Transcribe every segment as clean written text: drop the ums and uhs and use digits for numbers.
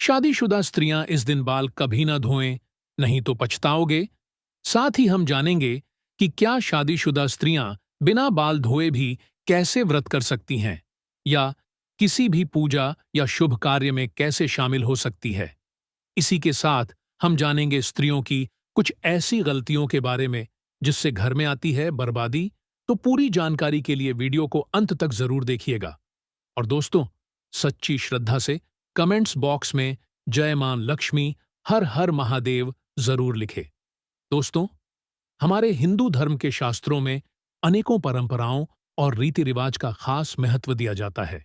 शादीशुदा स्त्रियां इस दिन बाल कभी ना धोएं, नहीं तो पछताओगे। साथ ही हम जानेंगे कि क्या शादीशुदा स्त्रियां बिना बाल धोए भी कैसे व्रत कर सकती हैं या किसी भी पूजा या शुभ कार्य में कैसे शामिल हो सकती है। इसी के साथ हम जानेंगे स्त्रियों की कुछ ऐसी गलतियों के बारे में जिससे घर में आती है बर्बादी। तो पूरी जानकारी के लिए वीडियो को अंत तक जरूर देखिएगा। और दोस्तों, सच्ची श्रद्धा से कमेंट्स बॉक्स में जय मां लक्ष्मी, हर हर महादेव जरूर लिखे। दोस्तों, हमारे हिंदू धर्म के शास्त्रों में अनेकों परंपराओं और रीति रिवाज का खास महत्व दिया जाता है।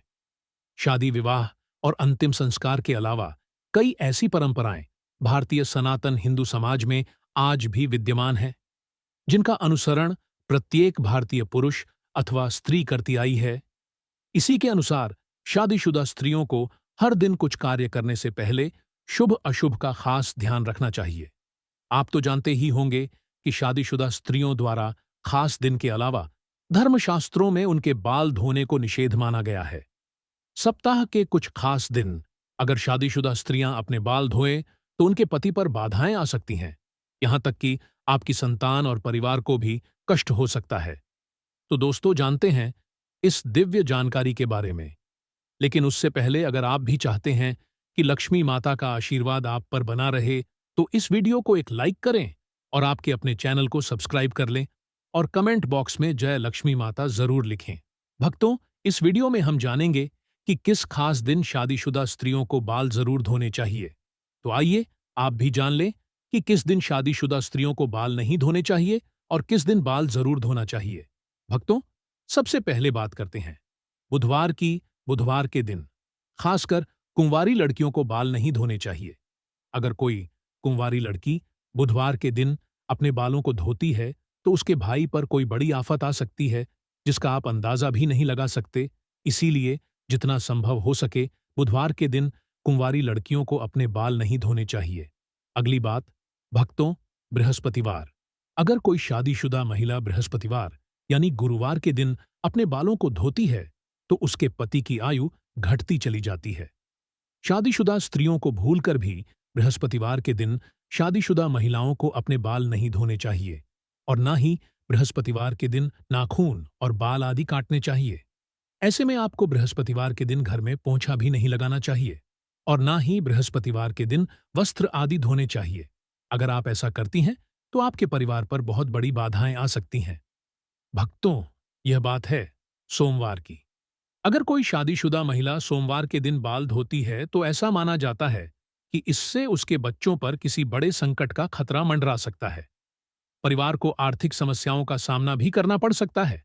शादी विवाह और अंतिम संस्कार के अलावा कई ऐसी परंपराएं भारतीय सनातन हिंदू समाज में आज भी विद्यमान हैं, जिनका अनुसरण प्रत्येक भारतीय पुरुष अथवा स्त्री करती आई है। इसी के अनुसार शादीशुदा स्त्रियों को हर दिन कुछ कार्य करने से पहले शुभ अशुभ का खास ध्यान रखना चाहिए। आप तो जानते ही होंगे कि शादीशुदा स्त्रियों द्वारा खास दिन के अलावा धर्मशास्त्रों में उनके बाल धोने को निषेध माना गया है। सप्ताह के कुछ खास दिन अगर शादीशुदा स्त्रियां अपने बाल धोएं तो उनके पति पर बाधाएं आ सकती हैं, यहां तक कि आपकी संतान और परिवार को भी कष्ट हो सकता है। तो दोस्तों, जानते हैं इस दिव्य जानकारी के बारे में। लेकिन उससे पहले अगर आप भी चाहते हैं कि लक्ष्मी माता का आशीर्वाद आप पर बना रहे तो इस वीडियो को एक लाइक करें और आपके अपने चैनल को सब्सक्राइब कर लें और कमेंट बॉक्स में जय लक्ष्मी माता जरूर लिखें। भक्तों, इस वीडियो में हम जानेंगे कि किस खास दिन शादीशुदा स्त्रियों को बाल जरूर धोने चाहिए। तो आइए आप भी जान लें कि किस दिन शादीशुदा स्त्रियों को बाल नहीं धोने चाहिए और किस दिन बाल जरूर धोना चाहिए। भक्तों, सबसे पहले बात करते हैं बुधवार की। बुधवार के दिन खासकर कुंवारी लड़कियों को बाल नहीं धोने चाहिए। अगर कोई कुंवारी लड़की बुधवार के दिन अपने बालों को धोती है तो उसके भाई पर कोई बड़ी आफत आ सकती है, जिसका आप अंदाजा भी नहीं लगा सकते। इसीलिए जितना संभव हो सके बुधवार के दिन कुंवारी लड़कियों को अपने बाल नहीं धोने चाहिए। अगली बात, भक्तों, बृहस्पतिवार। अगर कोई शादीशुदा महिला बृहस्पतिवार यानी गुरुवार के दिन अपने बालों को धोती है तो उसके पति की आयु घटती चली जाती है। शादीशुदा स्त्रियों को भूलकर भी बृहस्पतिवार के दिन शादीशुदा महिलाओं को अपने बाल नहीं धोने चाहिए और ना ही बृहस्पतिवार के दिन नाखून और बाल आदि काटने चाहिए। ऐसे में आपको बृहस्पतिवार के दिन घर में पोंछा भी नहीं लगाना चाहिए और ना ही बृहस्पतिवार के दिन वस्त्र आदि धोने चाहिए। अगर आप ऐसा करती हैं तो आपके परिवार पर बहुत बड़ी बाधाएं आ सकती हैं। भक्तों, यह बात है सोमवार की। अगर कोई शादीशुदा महिला सोमवार के दिन बाल धोती है तो ऐसा माना जाता है कि इससे उसके बच्चों पर किसी बड़े संकट का खतरा मंडरा सकता है। परिवार को आर्थिक समस्याओं का सामना भी करना पड़ सकता है।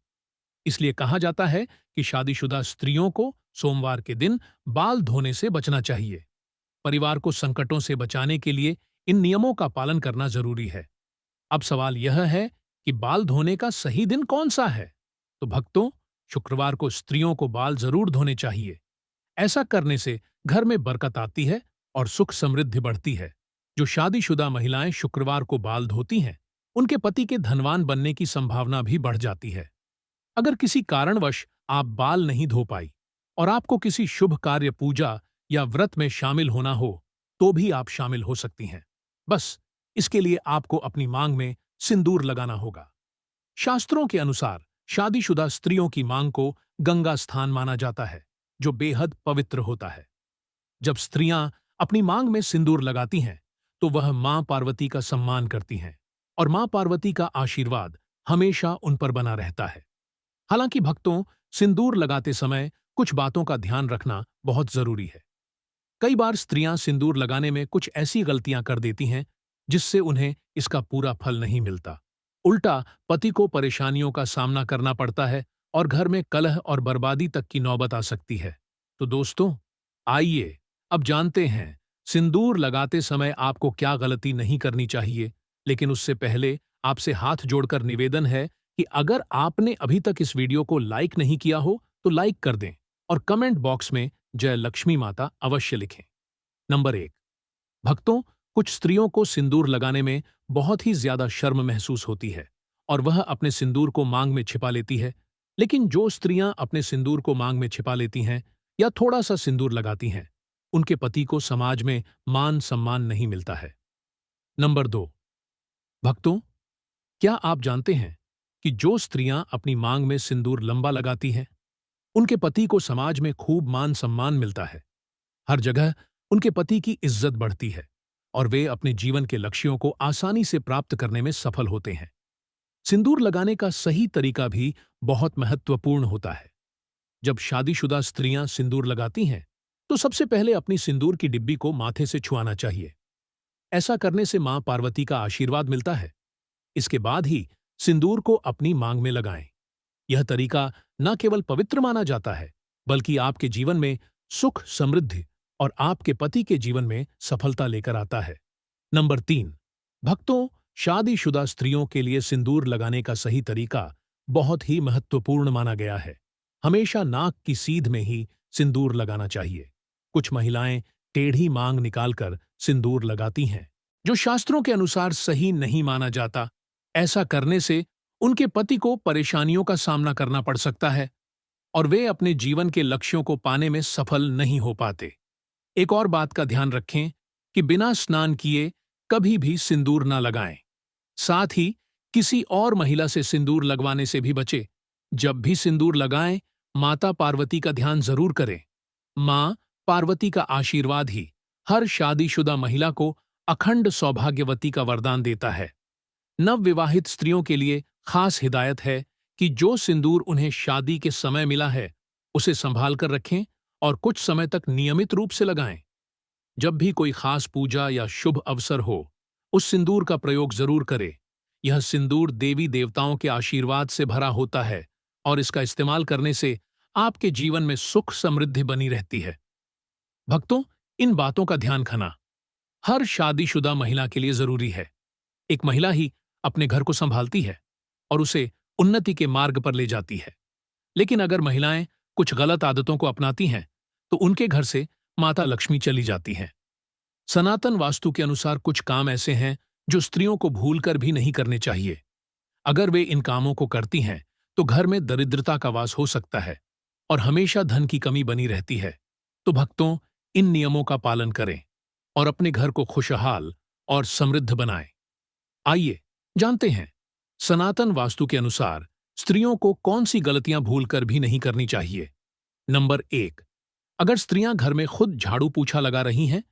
इसलिए कहा जाता है कि शादीशुदा स्त्रियों को सोमवार के दिन बाल धोने से बचना चाहिए। परिवार को संकटों से बचाने के लिए इन नियमों का पालन करना जरूरी है। अब सवाल यह है कि बाल धोने का सही दिन कौन सा है। तो भक्तों, शुक्रवार को स्त्रियों को बाल जरूर धोने चाहिए। ऐसा करने से घर में बरकत आती है और सुख समृद्धि बढ़ती है। जो शादीशुदा महिलाएं शुक्रवार को बाल धोती हैं, उनके पति के धनवान बनने की संभावना भी बढ़ जाती है। अगर किसी कारणवश आप बाल नहीं धो पाई और आपको किसी शुभ कार्य, पूजा या व्रत में शामिल होना हो तो भी आप शामिल हो सकती हैं। बस इसके लिए आपको अपनी मांग में सिंदूर लगाना होगा। शास्त्रों के अनुसार शादीशुदा स्त्रियों की मांग को गंगा स्थान माना जाता है, जो बेहद पवित्र होता है। जब स्त्रियां अपनी मांग में सिंदूर लगाती हैं तो वह मां पार्वती का सम्मान करती हैं और मां पार्वती का आशीर्वाद हमेशा उन पर बना रहता है। हालांकि भक्तों, सिंदूर लगाते समय कुछ बातों का ध्यान रखना बहुत जरूरी है। कई बार स्त्रियां सिंदूर लगाने में कुछ ऐसी गलतियां कर देती हैं जिससे उन्हें इसका पूरा फल नहीं मिलता। उल्टा पति को परेशानियों का सामना करना पड़ता है और घर में कलह और बर्बादी तक की नौबत आ सकती है। तो दोस्तों, आइए अब जानते हैं सिंदूर लगाते समय आपको क्या गलती नहीं करनी चाहिए। लेकिन उससे पहले आपसे हाथ जोड़कर निवेदन है कि अगर आपने अभी तक इस वीडियो को लाइक नहीं किया हो तो लाइक कर दें और कमेंट बॉक्स में जय लक्ष्मी माता अवश्य लिखें। नंबर 1, भक्तों, कुछ स्त्रियों को सिंदूर लगाने में बहुत ही ज्यादा शर्म महसूस होती है और वह अपने सिंदूर को मांग में छिपा लेती है। लेकिन जो स्त्रियां अपने सिंदूर को मांग में छिपा लेती हैं या थोड़ा सा सिंदूर लगाती हैं, उनके पति को समाज में मान सम्मान नहीं मिलता है। नंबर 2, भक्तों, क्या आप जानते हैं कि जो स्त्रियां अपनी मांग में सिंदूर लंबा लगाती हैं, उनके पति को समाज में खूब मान सम्मान मिलता है। हर जगह उनके पति की इज्जत बढ़ती है और वे अपने जीवन के लक्ष्यों को आसानी से प्राप्त करने में सफल होते हैं। सिंदूर लगाने का सही तरीका भी बहुत महत्वपूर्ण होता है। जब शादीशुदा स्त्रियां सिंदूर लगाती हैं, तो सबसे पहले अपनी सिंदूर की डिब्बी को माथे से छुआना चाहिए। ऐसा करने से मां पार्वती का आशीर्वाद मिलता है। इसके बाद ही सिंदूर को अपनी मांग में लगाएं। यह तरीका न केवल पवित्र माना जाता है, बल्कि आपके जीवन में सुख, समृद्धि और आपके पति के जीवन में सफलता लेकर आता है। नंबर 3, भक्तों, शादीशुदा स्त्रियों के लिए सिंदूर लगाने का सही तरीका बहुत ही महत्वपूर्ण माना गया है। हमेशा नाक की सीध में ही सिंदूर लगाना चाहिए। कुछ महिलाएं टेढ़ी मांग निकालकर सिंदूर लगाती हैं, जो शास्त्रों के अनुसार सही नहीं माना जाता। ऐसा करने से उनके पति को परेशानियों का सामना करना पड़ सकता है और वे अपने जीवन के लक्ष्यों को पाने में सफल नहीं हो पाते। एक और बात का ध्यान रखें कि बिना स्नान किए कभी भी सिंदूर न लगाएं। साथ ही किसी और महिला से सिंदूर लगवाने से भी बचें। जब भी सिंदूर लगाएं, माता पार्वती का ध्यान जरूर करें। मां पार्वती का आशीर्वाद ही हर शादीशुदा महिला को अखंड सौभाग्यवती का वरदान देता है। नवविवाहित स्त्रियों के लिए खास हिदायत है कि जो सिंदूर उन्हें शादी के समय मिला है, उसे संभाल कर रखें और कुछ समय तक नियमित रूप से लगाएं। जब भी कोई खास पूजा या शुभ अवसर हो, उस सिंदूर का प्रयोग जरूर करें। यह सिंदूर देवी देवताओं के आशीर्वाद से भरा होता है और इसका इस्तेमाल करने से आपके जीवन में सुख समृद्धि बनी रहती है। भक्तों, इन बातों का ध्यान रखना हर शादीशुदा महिला के लिए जरूरी है। एक महिला ही अपने घर को संभालती है और उसे उन्नति के मार्ग पर ले जाती है। लेकिन अगर महिलाएं कुछ गलत आदतों को अपनाती हैं, तो उनके घर से माता लक्ष्मी चली जाती हैं। सनातन वास्तु के अनुसार कुछ काम ऐसे हैं जो स्त्रियों को भूलकर भी नहीं करने चाहिए। अगर वे इन कामों को करती हैं, तो घर में दरिद्रता का वास हो सकता है और हमेशा धन की कमी बनी रहती है। तो भक्तों, इन नियमों का पालन करें और अपने घर को खुशहाल और समृद्ध बनाएं। आइए जानते हैं, सनातन वास्तु के अनुसार स्त्रियों को कौन सी गलतियां भूलकर भी नहीं करनी चाहिए। नंबर 1, अगर स्त्रियां घर में खुद झाड़ू पोछा लगा रही हैं,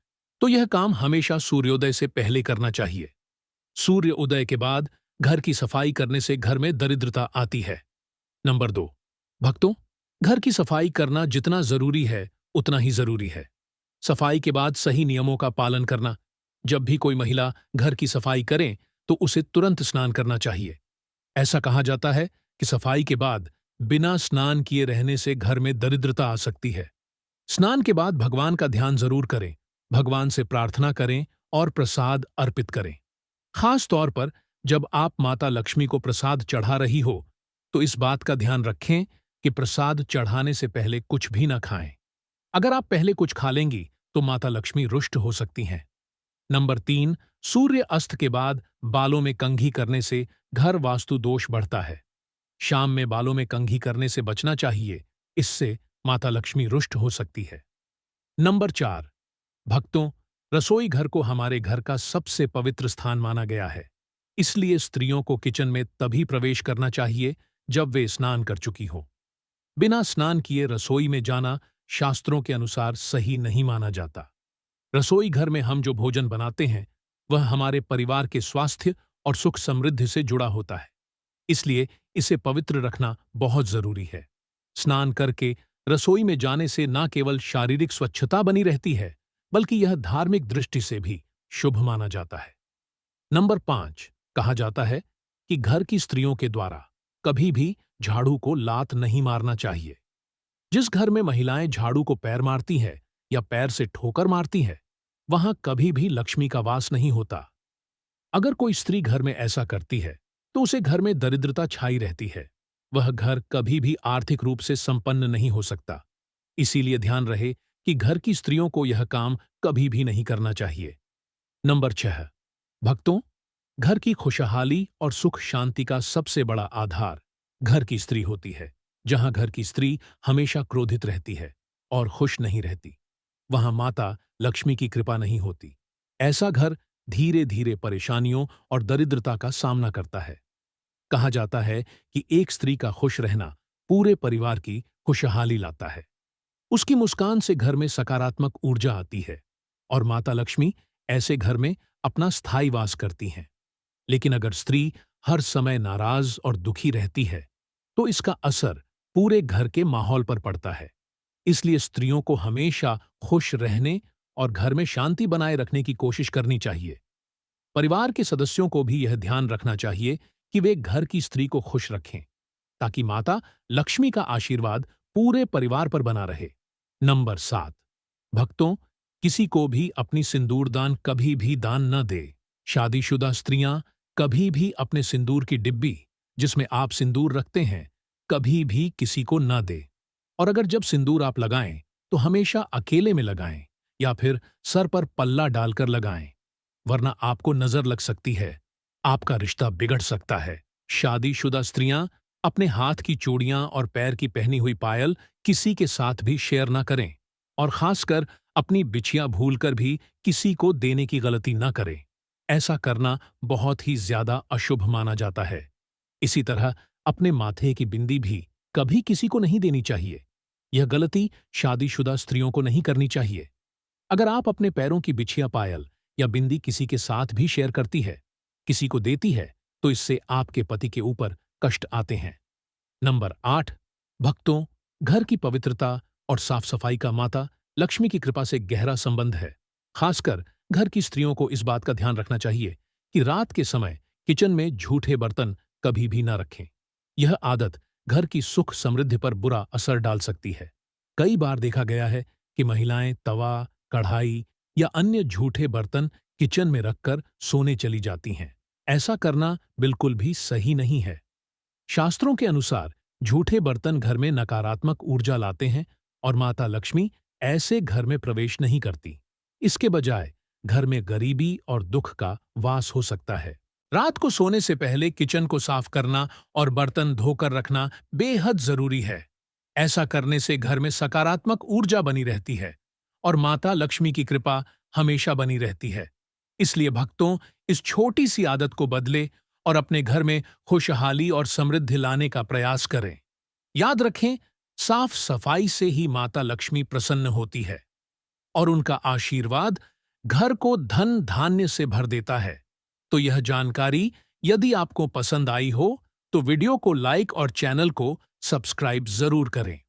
तो यह काम हमेशा सूर्योदय से पहले करना चाहिए। सूर्य उदय के बाद घर की सफाई करने से घर में दरिद्रता आती है। नंबर 2, भक्तों, घर की सफाई करना जितना जरूरी है, उतना ही जरूरी है। सफाई के बाद सही नियमों का पालन करना। जब भी कोई महिला घर की सफाई करे, तो उसे तुरंत स्नान करना चाहिए। ऐसा कहा जाता है कि सफाई के बाद बिना स्नान किए रहने से घर में दरिद्रता आ सकती है। स्नान के बाद भगवान का ध्यान जरूर करें, भगवान से प्रार्थना करें और प्रसाद अर्पित करें। खास तौर पर जब आप माता लक्ष्मी को प्रसाद चढ़ा रही हो, तो इस बात का ध्यान रखें कि प्रसाद चढ़ाने से पहले कुछ भी न खाएं। अगर आप पहले कुछ खा लेंगी, तो माता लक्ष्मी रुष्ट हो सकती हैं। नंबर 3, सूर्य अस्त के बाद बालों में कंघी करने से घर वास्तु दोष बढ़ता है। शाम में बालों में कंघी करने से बचना चाहिए, इससे माता लक्ष्मी रुष्ट हो सकती है। नंबर 4, भक्तों, रसोई घर को हमारे घर का सबसे पवित्र स्थान माना गया है। इसलिए स्त्रियों को किचन में तभी प्रवेश करना चाहिए जब वे स्नान कर चुकी हो। बिना स्नान किए रसोई में जाना शास्त्रों के अनुसार सही नहीं माना जाता। रसोई घर में हम जो भोजन बनाते हैं, वह हमारे परिवार के स्वास्थ्य और सुख समृद्धि से जुड़ा होता है। इसलिए इसे पवित्र रखना बहुत जरूरी है। स्नान करके रसोई में जाने से न केवल शारीरिक स्वच्छता बनी रहती है, बल्कि यह धार्मिक दृष्टि से भी शुभ माना जाता है। नंबर 5, कहा जाता है कि घर की स्त्रियों के द्वारा कभी भी झाड़ू को लात नहीं मारना चाहिए। जिस घर में महिलाएं झाड़ू को पैर मारती है या पैर से ठोकर मारती है, वहां कभी भी लक्ष्मी का वास नहीं होता। अगर कोई स्त्री घर में ऐसा करती है, तो उसे घर में दरिद्रता छाई रहती है। वह घर कभी भी आर्थिक रूप से संपन्न नहीं हो सकता। इसीलिए ध्यान रहे कि घर की स्त्रियों को यह काम कभी भी नहीं करना चाहिए। नंबर 6, भक्तों, घर की खुशहाली और सुख शांति का सबसे बड़ा आधार घर की स्त्री होती है। जहां घर की स्त्री हमेशा क्रोधित रहती है और खुश नहीं रहती, वहां माता लक्ष्मी की कृपा नहीं होती। ऐसा घर धीरे धीरे परेशानियों और दरिद्रता का सामना करता है। कहा जाता है कि एक स्त्री का खुश रहना पूरे परिवार की खुशहाली लाता है। उसकी मुस्कान से घर में सकारात्मक ऊर्जा आती है और माता लक्ष्मी ऐसे घर में अपना स्थायी वास करती हैं। लेकिन अगर स्त्री हर समय नाराज और दुखी रहती है, तो इसका असर पूरे घर के माहौल पर पड़ता है। इसलिए स्त्रियों को हमेशा खुश रहने और घर में शांति बनाए रखने की कोशिश करनी चाहिए। परिवार के सदस्यों को भी यह ध्यान रखना चाहिए कि वे घर की स्त्री को खुश रखें, ताकि माता लक्ष्मी का आशीर्वाद पूरे परिवार पर बना रहे। नंबर 7। भक्तों, किसी को भी अपनी सिंदूरदान कभी भी दान न दे। शादीशुदा स्त्रियां कभी भी अपने सिंदूर की डिब्बी, जिसमें आप सिंदूर रखते हैं, कभी भी किसी को न दे। और अगर जब सिंदूर आप लगाएं, तो हमेशा अकेले में लगाएं या फिर सर पर पल्ला डालकर लगाएं, वरना आपको नजर लग सकती है, आपका रिश्ता बिगड़ सकता है। शादीशुदा स्त्रियां अपने हाथ की चूड़ियां और पैर की पहनी हुई पायल किसी के साथ भी शेयर ना करें, और खासकर अपनी बिछिया भूलकर भी किसी को देने की गलती ना करें। ऐसा करना बहुत ही ज्यादा अशुभ माना जाता है। इसी तरह अपने माथे की बिंदी भी कभी किसी को नहीं देनी चाहिए। यह गलती शादीशुदा स्त्रियों को नहीं करनी चाहिए। अगर आप अपने पैरों की बिछिया पायल या बिंदी किसी के साथ भी शेयर करती है, किसी को देती है, तो इससे आपके पति के ऊपर कष्ट आते हैं। नंबर 8। भक्तों, घर की पवित्रता और साफ सफाई का माता लक्ष्मी की कृपा से गहरा संबंध है। खासकर घर की स्त्रियों को इस बात का ध्यान रखना चाहिए कि रात के समय किचन में झूठे बर्तन कभी भी न रखें। यह आदत घर की सुख समृद्धि पर बुरा असर डाल सकती है। कई बार देखा गया है कि महिलाएं तवा, कढ़ाई या अन्य झूठे बर्तन किचन में रखकर सोने चली जाती हैं। ऐसा करना बिल्कुल भी सही नहीं है। शास्त्रों के अनुसार झूठे बर्तन घर में नकारात्मक ऊर्जा लाते हैं और माता लक्ष्मी ऐसे घर में प्रवेश नहीं करती। इसके बजाय घर में गरीबी और दुख का वास हो सकता है। रात को सोने से पहले किचन को साफ करना और बर्तन धोकर रखना बेहद जरूरी है। ऐसा करने से घर में सकारात्मक ऊर्जा बनी रहती है और माता लक्ष्मी की कृपा हमेशा बनी रहती है। इसलिए भक्तों, इस छोटी सी आदत को बदले और अपने घर में खुशहाली और समृद्धि लाने का प्रयास करें। याद रखें, साफ सफाई से ही माता लक्ष्मी प्रसन्न होती है और उनका आशीर्वाद घर को धन धान्य से भर देता है। तो यह जानकारी यदि आपको पसंद आई हो, तो वीडियो को लाइक और चैनल को सब्सक्राइब जरूर करें।